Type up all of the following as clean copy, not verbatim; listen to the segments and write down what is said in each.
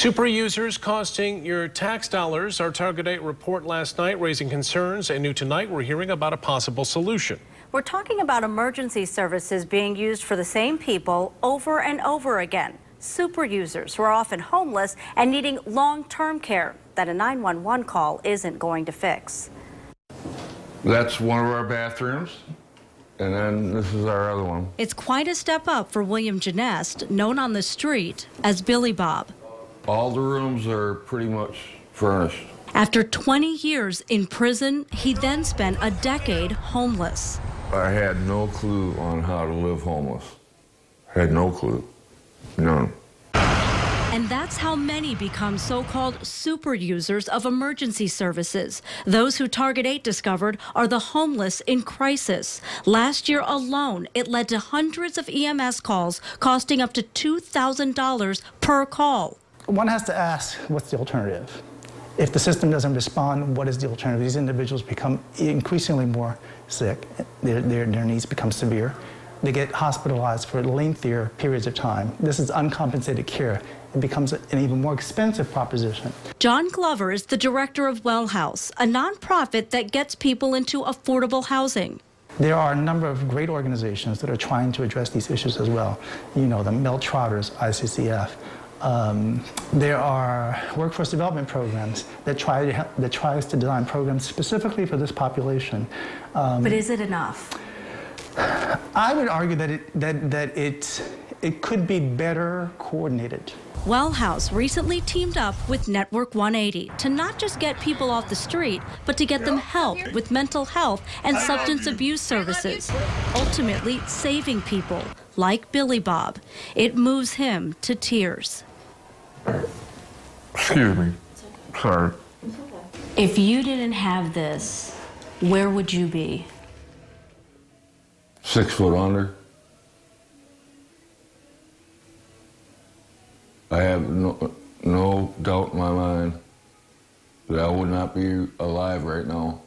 Super users costing your tax dollars. Our Target 8 report last night raising concerns, and new tonight we're hearing about a possible solution. We're talking about emergency services being used for the same people over and over again. Super users who are often homeless and needing long-term care that a 911 call isn't going to fix. That's one of our bathrooms, and then this is our other one. It's quite a step up for William Genest, known on the street as Billy Bob. All the rooms are pretty much furnished. After 20 years in prison, he then spent a decade homeless. I had no clue on how to live homeless. Had no clue. None. And that's how many become so-called super users of emergency services. Those who Target 8 discovered are the homeless in crisis. Last year alone, it led to hundreds of EMS calls costing up to $2,000 per call. One has to ask, what's the alternative? If the system doesn't respond, what is the alternative? These individuals become increasingly more sick. Their needs become severe. They get hospitalized for lengthier periods of time. This is uncompensated care. It becomes an even more expensive proposition. John Glover is the director of Well House, a nonprofit that gets people into affordable housing. There are a number of great organizations that are trying to address these issues as well. You know, the Mel Trotters, ICCF. There are workforce development programs that tries to design programs specifically for this population. But is it enough? I would argue that it could be better coordinated. Well House recently teamed up with Network 180 to not just get people off the street, but to get them help with mental health and substance abuse services, ultimately saving people like Billy Bob. It moves him to tears. Excuse me. Sorry. If you didn't have this, where would you be? 6 foot under. I have no doubt in my mind that I would not be alive right now.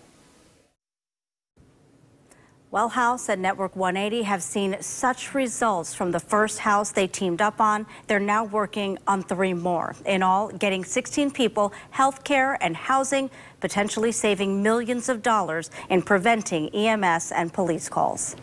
Well House and Network 180 have seen such results from the first house they teamed up on. They're now working on 3 more. In all, getting 16 people health care and housing, potentially saving millions of dollars in preventing EMS and police calls.